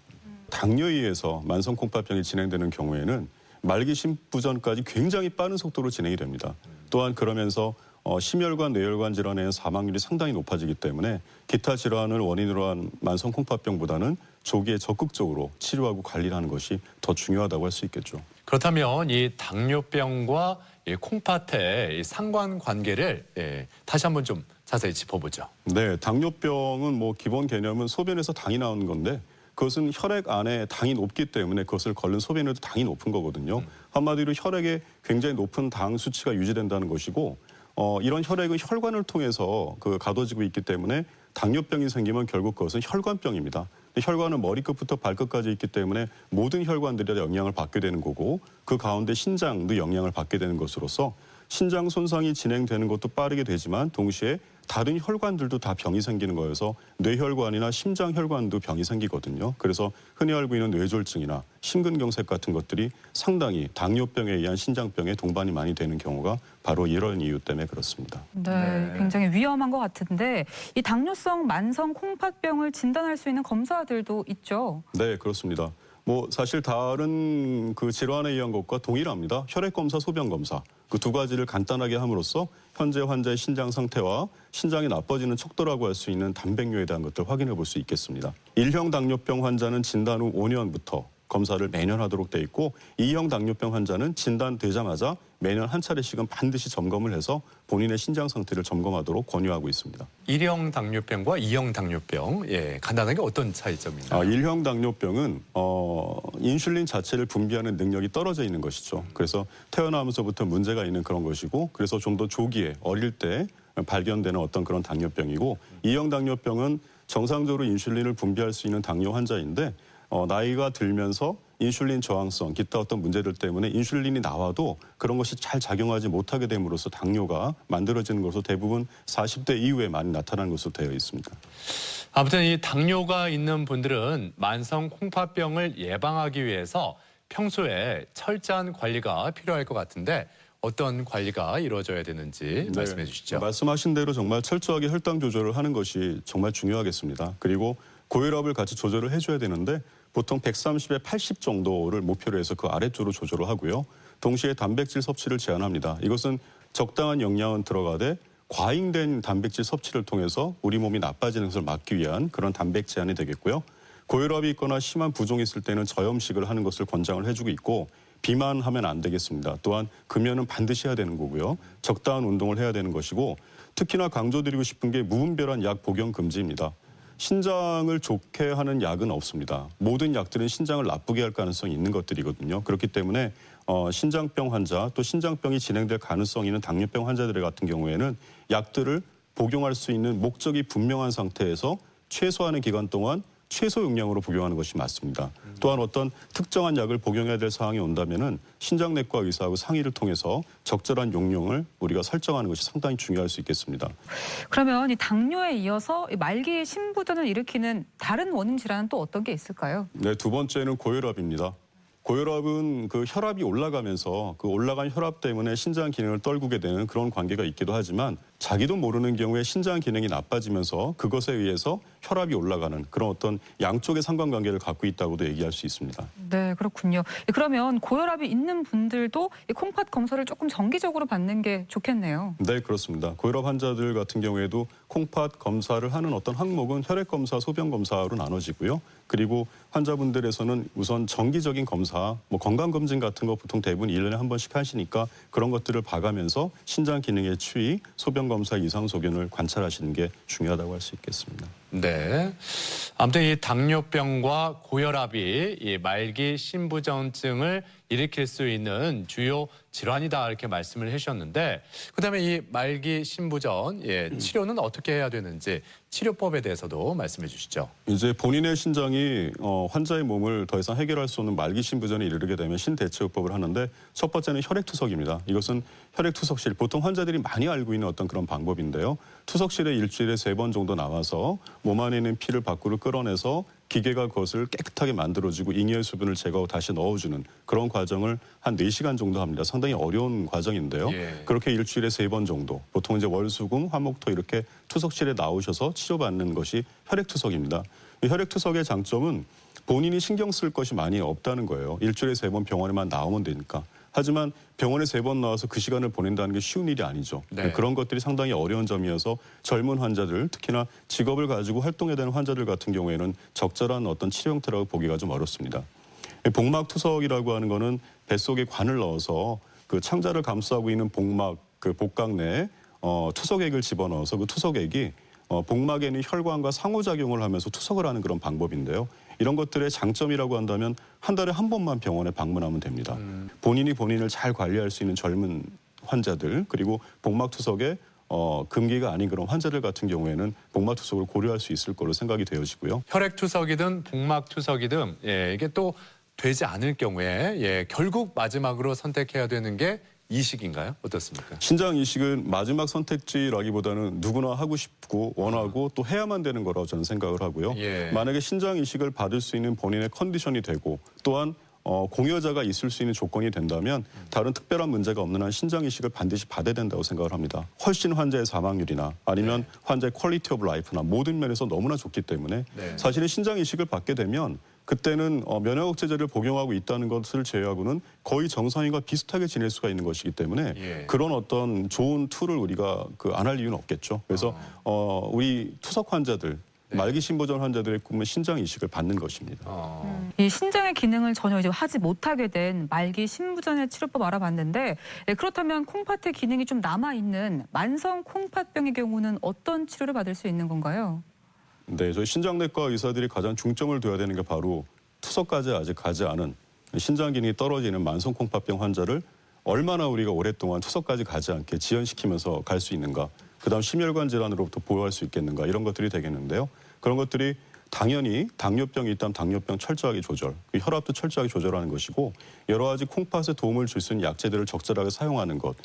당뇨에 의해서 만성 콩팥병이 진행되는 경우에는 말기 신부전까지 굉장히 빠른 속도로 진행이 됩니다. 또한 그러면서 심혈관, 뇌혈관 질환의 사망률이 상당히 높아지기 때문에 기타 질환을 원인으로 한 만성 콩팥병보다는 조기에 적극적으로 치료하고 관리를 하는 것이 더 중요하다고 할 수 있겠죠. 그렇다면 이 당뇨병과 이 콩팥의 이 상관관계를 다시 한번 좀 자세히 짚어보죠. 네, 당뇨병은 뭐 기본 개념은 소변에서 당이 나오는 건데 그것은 혈액 안에 당이 높기 때문에 그것을 걸른 소변에도 당이 높은 거거든요. 한마디로 혈액에 굉장히 높은 당 수치가 유지된다는 것이고 이런 혈액은 혈관을 통해서 가둬지고 있기 때문에 당뇨병이 생기면 결국 그것은 혈관병입니다. 혈관은 머리끝부터 발끝까지 있기 때문에 모든 혈관들이 영향을 받게 되는 거고 그 가운데 신장도 영향을 받게 되는 것으로서 신장 손상이 진행되는 것도 빠르게 되지만 동시에 다른 혈관들도 다 병이 생기는 거여서 뇌혈관이나 심장혈관도 병이 생기거든요. 그래서 흔히 알고 있는 뇌졸중이나 심근경색 같은 것들이 상당히 당뇨병에 의한 신장병에 동반이 많이 되는 경우가 바로 이런 이유 때문에 그렇습니다. 네, 굉장히 위험한 것 같은데 이 당뇨성 만성 콩팥병을 진단할 수 있는 검사들도 있죠. 네, 그렇습니다. 사실 다른 그 질환에 의한 것과 동일합니다. 혈액 검사, 소변 검사 그 두 가지를 간단하게 함으로써 현재 환자의 신장 상태와 신장이 나빠지는 척도라고 할 수 있는 단백뇨에 대한 것들 확인해 볼 수 있겠습니다. 1형 당뇨병 환자는 진단 후 5년부터 검사를 매년 하도록 돼 있고 2형 당뇨병 환자는 진단되자마자 매년 한 차례씩은 반드시 점검을 해서 본인의 신장 상태를 점검하도록 권유하고 있습니다. 1형 당뇨병과 2형 당뇨병, 간단하게 어떤 차이점이 있나요? 1형 당뇨병은 인슐린 자체를 분비하는 능력이 떨어져 있는 것이죠. 그래서 태어나면서부터 문제가 있는 그런 것이고 그래서 좀 더 조기에 어릴 때 발견되는 어떤 그런 당뇨병이고 2형 당뇨병은 정상적으로 인슐린을 분비할 수 있는 당뇨 환자인데 나이가 들면서 인슐린 저항성, 기타 어떤 문제들 때문에 인슐린이 나와도 그런 것이 잘 작용하지 못하게 됨으로써 당뇨가 만들어지는 것으로 대부분 40대 이후에 많이 나타나는 것으로 되어 있습니다. 아무튼 이 당뇨가 있는 분들은 만성 콩팥병을 예방하기 위해서 평소에 철저한 관리가 필요할 것 같은데 어떤 관리가 이루어져야 되는지 말씀해 주시죠. 말씀하신 대로 정말 철저하게 혈당 조절을 하는 것이 정말 중요하겠습니다. 그리고 고혈압을 같이 조절을 해줘야 되는데 보통 130에 80 정도를 목표로 해서 그 아래쪽으로 조절을 하고요. 동시에 단백질 섭취를 제한합니다. 이것은 적당한 영양은 들어가되 과잉된 단백질 섭취를 통해서 우리 몸이 나빠지는 것을 막기 위한 그런 단백 제한이 되겠고요. 고혈압이 있거나 심한 부종이 있을 때는 저염식을 하는 것을 권장을 해주고 있고 비만하면 안 되겠습니다. 또한 금연은 반드시 해야 되는 거고요. 적당한 운동을 해야 되는 것이고 특히나 강조드리고 싶은 게 무분별한 약 복용 금지입니다. 신장을 좋게 하는 약은 없습니다. 모든 약들은 신장을 나쁘게 할 가능성이 있는 것들이거든요. 그렇기 때문에 신장병 환자 또 신장병이 진행될 가능성이 있는 당뇨병 환자들 같은 경우에는 약들을 복용할 수 있는 목적이 분명한 상태에서 최소한의 기간 동안 최소 용량으로 복용하는 것이 맞습니다. 또한 어떤 특정한 약을 복용해야 될 상황이 온다면은 신장내과 의사하고 상의를 통해서 적절한 용량을 우리가 설정하는 것이 상당히 중요할 수 있겠습니다. 그러면 이 당뇨에 이어서 이 말기 신부전을 일으키는 다른 원인 질환은 또 어떤 게 있을까요? 네, 두 번째는 고혈압입니다. 고혈압은 그 혈압이 올라가면서 그 올라간 혈압 때문에 신장 기능을 떨구게 되는 그런 관계가 있기도 하지만 자기도 모르는 경우에 신장 기능이 나빠지면서 그것에 의해서 혈압이 올라가는 그런 어떤 양쪽의 상관관계를 갖고 있다고도 얘기할 수 있습니다. 네, 그렇군요. 그러면 고혈압이 있는 분들도 이 콩팥 검사를 조금 정기적으로 받는 게 좋겠네요. 네, 그렇습니다. 고혈압 환자들 같은 경우에도 콩팥 검사를 하는 어떤 항목은 혈액 검사, 소변 검사로 나눠지고요. 그리고 환자분들에서는 우선 정기적인 검사, 건강검진 같은 거 보통 대부분 1년에 한 번씩 하시니까 그런 것들을 봐가면서 신장 기능의 추이, 소변 검사 이상 소견을 관찰하시는 게 중요하다고 할 수 있겠습니다. 네. 아무튼 이 당뇨병과 고혈압이 이 말기 신부전증을 일으킬 수 있는 주요 질환이다 이렇게 말씀을 해주셨는데 그다음에 이 말기 신부전 치료는 어떻게 해야 되는지 치료법에 대해서도 말씀해 주시죠. 이제 본인의 신장이 환자의 몸을 더 이상 해결할 수 없는 말기 신부전에 이르게 되면 신대체요법을 하는데 첫 번째는 혈액투석입니다. 이것은 혈액투석실, 보통 환자들이 많이 알고 있는 어떤 그런 방법인데요. 투석실에 일주일에 3번 정도 나와서 몸 안에 있는 피를 밖으로 끌어내서 기계가 그것을 깨끗하게 만들어주고 잉여 수분을 제거하고 다시 넣어주는 그런 과정을 한 4시간 정도 합니다. 상당히 어려운 과정인데요. 그렇게 일주일에 3번 정도, 보통 이제 월, 수, 금, 화, 목, 토 이렇게 투석실에 나오셔서 치료받는 것이 혈액투석입니다. 이 혈액투석의 장점은 본인이 신경 쓸 것이 많이 없다는 거예요. 일주일에 3번 병원에만 나오면 되니까. 하지만 병원에 3번 나와서 그 시간을 보낸다는 게 쉬운 일이 아니죠. 네. 그런 것들이 상당히 어려운 점이어서 젊은 환자들, 특히나 직업을 가지고 활동해야 되는 환자들 같은 경우에는 적절한 어떤 치료 형태라고 보기가 좀 어렵습니다. 복막투석이라고 하는 거는 뱃속에 관을 넣어서 그 창자를 감싸고 있는 복막, 그 복강 내에 투석액을 집어넣어서 그 투석액이 복막에 있는 혈관과 상호작용을 하면서 투석을 하는 그런 방법인데요. 이런 것들의 장점이라고 한다면 한 달에 한 번만 병원에 방문하면 됩니다. 본인이 본인을 잘 관리할 수 있는 젊은 환자들 그리고 복막투석에 금기가 아닌 그런 환자들 같은 경우에는 복막투석을 고려할 수 있을 걸로 생각이 되어지고요. 혈액투석이든 복막투석이든 이게 또 되지 않을 경우에 결국 마지막으로 선택해야 되는 게 이식인가요? 어떻습니까? 신장 이식은 마지막 선택지라기보다는 누구나 하고 싶고 원하고 또 해야만 되는 거라고 저는 생각을 하고요. 예. 만약에 신장 이식을 받을 수 있는 본인의 컨디션이 되고 또한 공여자가 있을 수 있는 조건이 된다면 다른 특별한 문제가 없는 한 신장 이식을 반드시 받아야 된다고 생각을 합니다. 훨씬 환자의 사망률이나 아니면 환자의 퀄리티 오브 라이프나 모든 면에서 너무나 좋기 때문에 네. 사실은 신장 이식을 받게 되면 그때는 면역 억제제를 복용하고 있다는 것을 제외하고는 거의 정상인과 비슷하게 지낼 수가 있는 것이기 때문에 예. 그런 어떤 좋은 툴을 우리가 안 할 이유는 없겠죠. 그래서 우리 투석 환자들 말기 신보전 환자들의 꿈은 신장 이식을 받는 것입니다. 이 신장의 기능을 전혀 이제 하지 못하게 된 말기 신부전의 치료법 알아봤는데 그렇다면 콩팥의 기능이 좀 남아 있는 만성 콩팥병의 경우는 어떤 치료를 받을 수 있는 건가요? 네, 저희 신장내과 의사들이 가장 중점을 둬야 되는 게 바로 투석까지 아직 가지 않은 신장 기능이 떨어지는 만성 콩팥병 환자를 얼마나 우리가 오랫동안 투석까지 가지 않게 지연시키면서 갈 수 있는가, 그다음 심혈관 질환으로부터 보호할 수 있겠는가 이런 것들이 되겠는데요. 그런 것들이 당연히 당뇨병이 있다면 당뇨병 철저하게 조절, 혈압도 철저하게 조절하는 것이고 여러 가지 콩팥에 도움을 줄 수 있는 약제들을 적절하게 사용하는 것,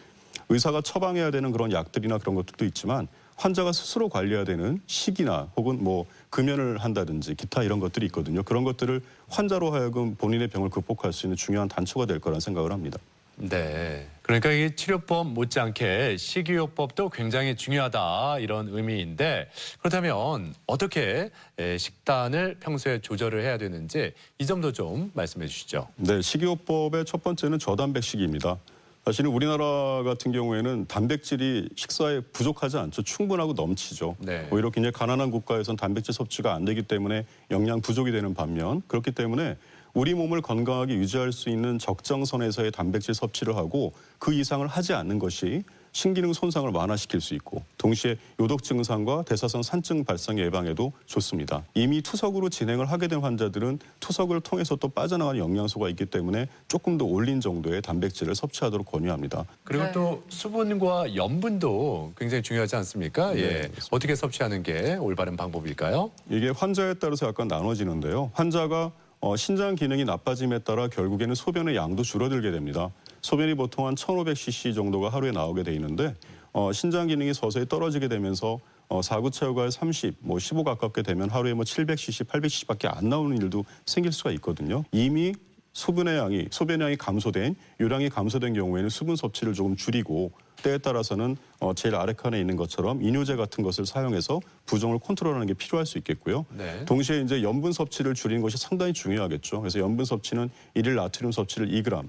의사가 처방해야 되는 그런 약들이나 그런 것들도 있지만 환자가 스스로 관리해야 되는 식이나 혹은 뭐 금연을 한다든지 기타 이런 것들이 있거든요. 그런 것들을 환자로 하여금 본인의 병을 극복할 수 있는 중요한 단초가 될 거라는 생각을 합니다. 네. 그러니까 이 치료법 못지않게 식이요법도 굉장히 중요하다 이런 의미인데 그렇다면 어떻게 식단을 평소에 조절을 해야 되는지 이 점도 좀 말씀해 주시죠. 네, 식이요법의 첫 번째는 저단백식입니다. 사실은 우리나라 같은 경우에는 단백질이 식사에 부족하지 않죠. 충분하고 넘치죠. 네. 오히려 굉장히 가난한 국가에선 단백질 섭취가 안 되기 때문에 영양 부족이 되는 반면 그렇기 때문에 우리 몸을 건강하게 유지할 수 있는 적정선에서의 단백질 섭취를 하고 그 이상을 하지 않는 것이 신기능 손상을 완화시킬 수 있고 동시에 요독 증상과 대사성 산증 발생 예방에도 좋습니다. 이미 투석으로 진행을 하게 된 환자들은 투석을 통해서 또 빠져나가는 영양소가 있기 때문에 조금 더 올린 정도의 단백질을 섭취하도록 권유합니다. 그리고 네. 또 수분과 염분도 굉장히 중요하지 않습니까? 네, 예. 그렇습니다. 어떻게 섭취하는 게 올바른 방법일까요? 이게 환자에 따라서 약간 나눠지는데요. 환자가 신장 기능이 나빠짐에 따라 결국에는 소변의 양도 줄어들게 됩니다. 소변이 보통 한 1500cc 정도가 하루에 나오게 돼 있는데 신장 기능이 서서히 떨어지게 되면서 4구체 요가에 30, 15 가깝게 되면 하루에 700cc, 800cc밖에 안 나오는 일도 생길 수가 있거든요. 이미 소변의 양이 감소된, 요량이 감소된 경우에는 수분 섭취를 조금 줄이고 때에 따라서는 제일 아래 칸에 있는 것처럼 이뇨제 같은 것을 사용해서 부종을 컨트롤하는 게 필요할 수 있겠고요. 네. 동시에 이제 염분 섭취를 줄이는 것이 상당히 중요하겠죠. 그래서 염분 섭취는 일일 나트륨 섭취를 2g,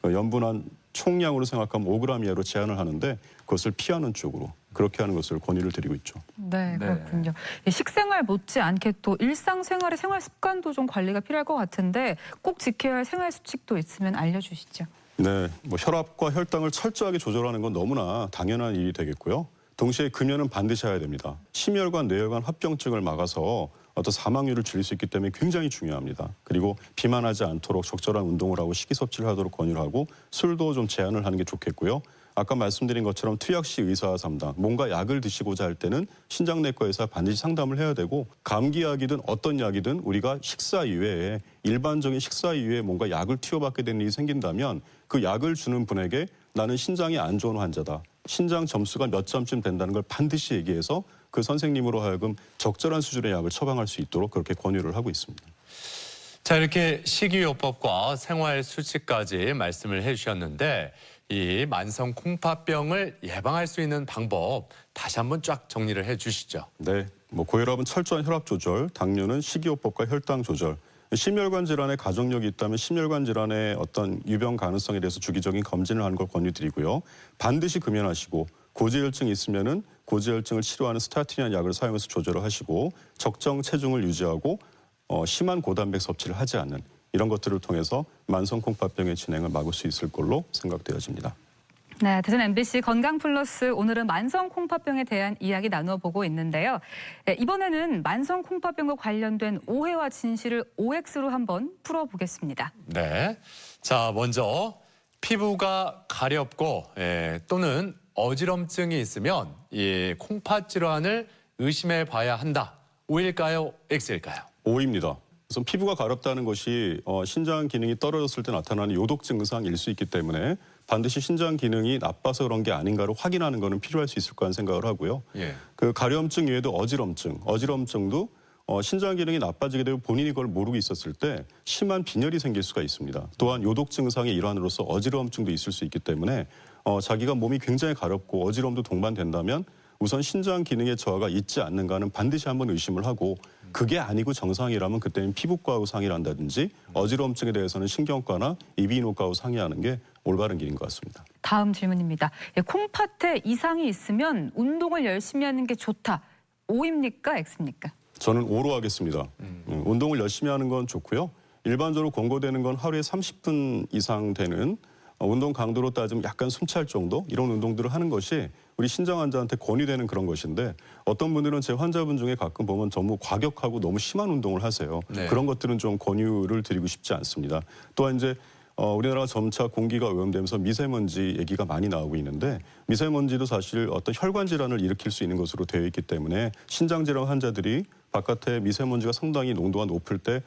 염분 한 총량으로 생각하면 5g 이하로 제한을 하는데 그것을 피하는 쪽으로 그렇게 하는 것을 권유를 드리고 있죠. 네, 그렇군요. 이 식생활 못지않게 또 일상생활의 생활 습관도 좀 관리가 필요할 것 같은데 꼭 지켜야 할 생활 수칙도 있으면 알려주시죠. 네, 혈압과 혈당을 철저하게 조절하는 건 너무나 당연한 일이 되겠고요. 동시에 금연은 반드시 해야 됩니다. 심혈관, 뇌혈관 합병증을 막아서 어떤 사망률을 줄일 수 있기 때문에 굉장히 중요합니다. 그리고 비만하지 않도록 적절한 운동을 하고 식이 섭취를 하도록 권유를 하고 술도 좀 제한을 하는 게 좋겠고요. 아까 말씀드린 것처럼 투약 시 의사 상담, 뭔가 약을 드시고자 할 때는 신장내과 의사 반드시 상담을 해야 되고 감기약이든 어떤 약이든 우리가 식사 이외에 일반적인 식사 이외에 뭔가 약을 투여받게 되는 일이 생긴다면 그 약을 주는 분에게 나는 신장이 안 좋은 환자다. 신장 점수가 몇 점쯤 된다는 걸 반드시 얘기해서 그 선생님으로 하여금 적절한 수준의 약을 처방할 수 있도록 그렇게 권유를 하고 있습니다. 자, 이렇게 식이요법과 생활 수칙까지 말씀을 해주셨는데 이 만성 콩팥병을 예방할 수 있는 방법 다시 한번 쫙 정리를 해주시죠. 네, 고혈압은 철저한 혈압 조절, 당뇨는 식이요법과 혈당 조절, 심혈관 질환에 가족력이 있다면 심혈관 질환의 어떤 유병 가능성에 대해서 주기적인 검진을 하는 걸 권유드리고요. 반드시 금연하시고 고지혈증이 있으면은 고지혈증을 치료하는 스타틴이라는 약을 사용해서 조절을 하시고 적정 체중을 유지하고 심한 고단백 섭취를 하지 않는 이런 것들을 통해서 만성 콩팥병의 진행을 막을 수 있을 걸로 생각되어집니다. 네, 대전 MBC 건강플러스 오늘은 만성 콩팥병에 대한 이야기 나누어 보고 있는데요. 네, 이번에는 만성 콩팥병과 관련된 오해와 진실을 OX로 한번 풀어보겠습니다. 네. 자, 먼저 피부가 가렵고 또는 어지럼증이 있으면 이 콩팥 질환을 의심해 봐야 한다. O일까요? X일까요? O입니다. 우선 피부가 가렵다는 것이 신장 기능이 떨어졌을 때 나타나는 요독 증상일 수 있기 때문에 반드시 신장 기능이 나빠서 그런 게 아닌가를 확인하는 거는 필요할 수 있을 거라는 생각을 하고요. 예. 그 가려움증 외에도 어지럼증도 신장 기능이 나빠지게 되면 본인이 그걸 모르고 있었을 때 심한 빈혈이 생길 수가 있습니다. 또한 요독 증상의 일환으로서 어지러움증도 있을 수 있기 때문에 자기가 몸이 굉장히 가렵고 어지러움도 동반된다면 우선 신장 기능의 저하가 있지 않는가는 반드시 한번 의심을 하고 그게 아니고 정상이라면 그때는 피부과하고 상의를 한다든지 어지러움증에 대해서는 신경과나 이비인후과하고 상의하는 게 올바른 길인 것 같습니다. 다음 질문입니다. 콩팥에 이상이 있으면 운동을 열심히 하는 게 좋다. O입니까? X입니까? 저는 O로 하겠습니다. 운동을 열심히 하는 건 좋고요. 일반적으로 권고되는 건 하루에 30분 이상 되는 운동 강도로 따지면 약간 숨찰 정도 이런 운동들을 하는 것이 우리 신장 환자한테 권유되는 그런 것인데 어떤 분들은 제 환자분 중에 가끔 보면 너무 과격하고 너무 심한 운동을 하세요. 네. 그런 것들은 좀 권유를 드리고 싶지 않습니다. 또한 이제 우리나라가 점차 공기가 오염되면서 미세먼지 얘기가 많이 나오고 있는데 미세먼지도 사실 어떤 혈관 질환을 일으킬 수 있는 것으로 되어 있기 때문에 신장 질환 환자들이 바깥에 미세먼지가 상당히 농도가 높을 때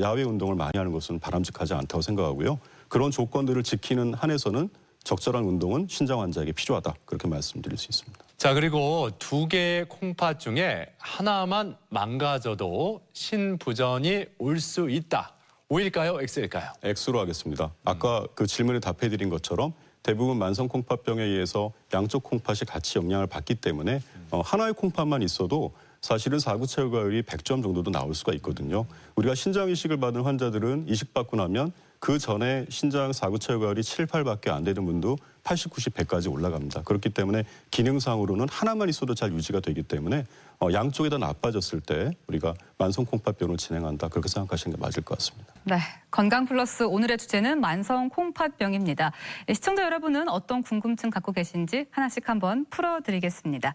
야외 운동을 많이 하는 것은 바람직하지 않다고 생각하고요. 그런 조건들을 지키는 한에서는 적절한 운동은 신장 환자에게 필요하다. 그렇게 말씀드릴 수 있습니다. 자, 그리고 2개의 콩팥 중에 하나만 망가져도 신부전이 올 수 있다. O일까요? X일까요? X로 하겠습니다. 아까 그 질문에 답해드린 것처럼 대부분 만성 콩팥병에 의해서 양쪽 콩팥이 같이 영향을 받기 때문에 하나의 콩팥만 있어도 사실은 사구체 혈과율이 100점 정도도 나올 수가 있거든요. 우리가 신장 이식을 받은 환자들은 이식받고 나면 그 전에 신장 사구체 혈과율이 7, 8밖에 안 되는 분도 80, 90, 100까지 올라갑니다. 그렇기 때문에 기능상으로는 하나만 있어도 잘 유지가 되기 때문에 양쪽이 다 나빠졌을 때 우리가 만성 콩팥병을 진행한다. 그렇게 생각하시는 게 맞을 것 같습니다. 네, 건강 플러스 오늘의 주제는 만성 콩팥병입니다. 시청자 여러분은 어떤 궁금증 갖고 계신지 하나씩 한번 풀어드리겠습니다.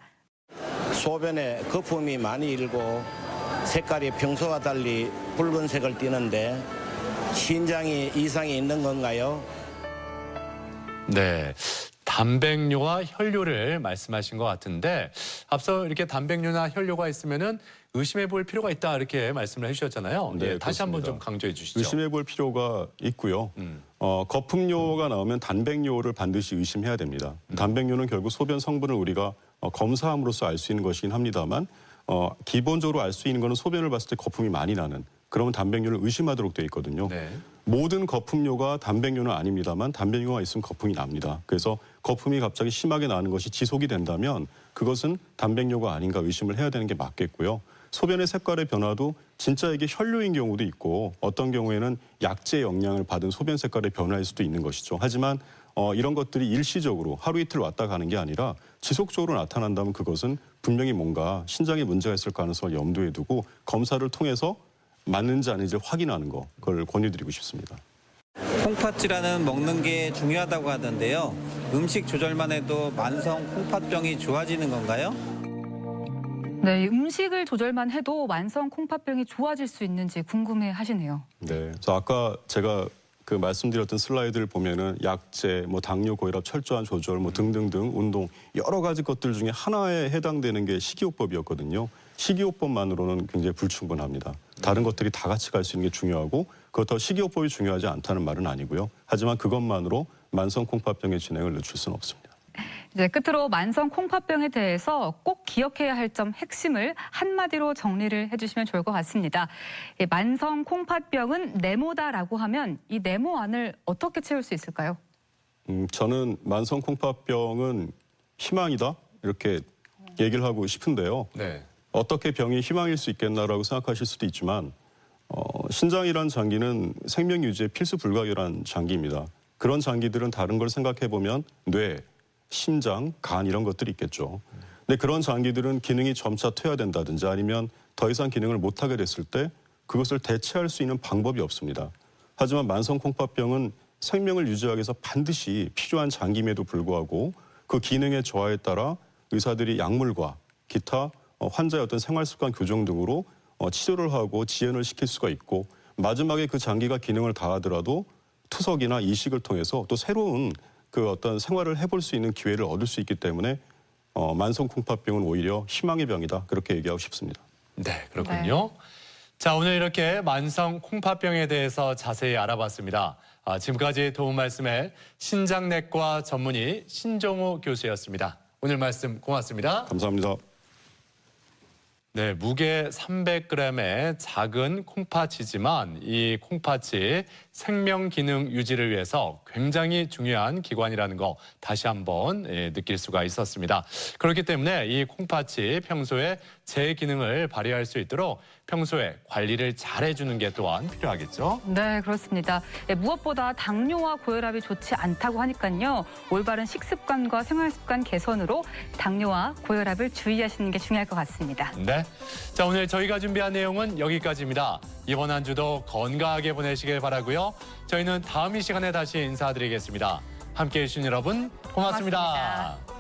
소변에 거품이 많이 일고 색깔이 평소와 달리 붉은색을 띠는데 신장이 이상이 있는 건가요? 네. 단백뇨와 혈뇨를 말씀하신 것 같은데 앞서 이렇게 단백뇨나 혈뇨가 있으면은 의심해 볼 필요가 있다 이렇게 말씀을 해주셨잖아요. 네, 다시 한번 그렇습니다. 좀 강조해 주시죠. 의심해 볼 필요가 있고요. 거품뇨가 나오면 단백뇨를 반드시 의심해야 됩니다. 단백뇨는 결국 소변 성분을 우리가 검사함으로써 알 수 있는 것이긴 합니다만 기본적으로 알 수 있는 것은 소변을 봤을 때 거품이 많이 나는 그러면 단백뇨를 의심하도록 되어 있거든요. 네. 모든 거품뇨가 단백뇨는 아닙니다만 단백뇨가 있으면 거품이 납니다. 그래서 거품이 갑자기 심하게 나는 것이 지속이 된다면 그것은 단백뇨가 아닌가 의심을 해야 되는 게 맞겠고요. 소변의 색깔의 변화도 진짜 이게 혈뇨인 경우도 있고 어떤 경우에는 약제 영향을 받은 소변 색깔의 변화일 수도 있는 것이죠. 하지만 이런 것들이 일시적으로 하루 이틀 왔다 가는 게 아니라 지속적으로 나타난다면 그것은 분명히 뭔가 신장에 문제가 있을 가능성을 염두에 두고 검사를 통해서 맞는지 아닌지 확인하는 거 그걸 권유드리고 싶습니다. 콩팥 질환은 먹는 게 중요하다고 하던데요. 음식 조절만 해도 만성 콩팥병이 좋아지는 건가요? 네, 음식을 조절만 해도 만성 콩팥병이 좋아질 수 있는지 궁금해 하시네요. 네. 그래서 아까 제가 그 말씀드렸던 슬라이드를 보면은 약제, 당뇨, 고혈압, 철저한 조절, 등등등 운동 여러 가지 것들 중에 하나에 해당되는 게 식이요법이었거든요. 식이요법만으로는 굉장히 불충분합니다. 다른 것들이 다 같이 갈 수 있는 게 중요하고 그렇다고 식이요법이 중요하지 않다는 말은 아니고요. 하지만 그것만으로 만성 콩팥병의 진행을 늦출 수는 없습니다. 이제 끝으로 만성 콩팥병에 대해서 꼭 기억해야 할 점 핵심을 한마디로 정리를 해주시면 좋을 것 같습니다. 만성 콩팥병은 네모다라고 하면 이 네모 안을 어떻게 채울 수 있을까요? 저는 만성 콩팥병은 희망이다 이렇게 얘기를 하고 싶은데요. 네. 어떻게 병이 희망일 수 있겠나라고 생각하실 수도 있지만 신장이란 장기는 생명 유지에 필수 불가결한 장기입니다. 그런 장기들은 다른 걸 생각해 보면 뇌, 심장, 간 이런 것들이 있겠죠. 근데 그런 장기들은 기능이 점차 퇴화된다든지 아니면 더 이상 기능을 못하게 됐을 때 그것을 대체할 수 있는 방법이 없습니다. 하지만 만성 콩팥병은 생명을 유지하기 위해서 반드시 필요한 장기임에도 불구하고 그 기능의 저하에 따라 의사들이 약물과 기타 환자의 어떤 생활습관 교정 등으로 치료를 하고 지연을 시킬 수가 있고 마지막에 그 장기가 기능을 다하더라도 투석이나 이식을 통해서 또 새로운 그 어떤 생활을 해볼 수 있는 기회를 얻을 수 있기 때문에 만성 콩팥병은 오히려 희망의 병이다 그렇게 얘기하고 싶습니다. 네, 그렇군요. 자, 오늘 이렇게 만성 콩팥병에 대해서 자세히 알아봤습니다. 지금까지 도움 말씀에 신장내과 전문의 신종호 교수였습니다. 오늘 말씀 고맙습니다. 감사합니다. 네, 무게 300g의 작은 콩팥이지만 이 콩팥이 생명 기능 유지를 위해서 굉장히 중요한 기관이라는 거 다시 한번 느낄 수가 있었습니다. 그렇기 때문에 이 콩팥이 평소에 제 기능을 발휘할 수 있도록 평소에 관리를 잘 해주는 게 또한 필요하겠죠. 네, 그렇습니다. 무엇보다 당뇨와 고혈압이 좋지 않다고 하니까요. 올바른 식습관과 생활습관 개선으로 당뇨와 고혈압을 주의하시는 게 중요할 것 같습니다. 네, 자 오늘 저희가 준비한 내용은 여기까지입니다. 이번 한 주도 건강하게 보내시길 바라고요. 저희는 다음 이 시간에 다시 인사드리겠습니다. 함께해 주신 여러분 고맙습니다.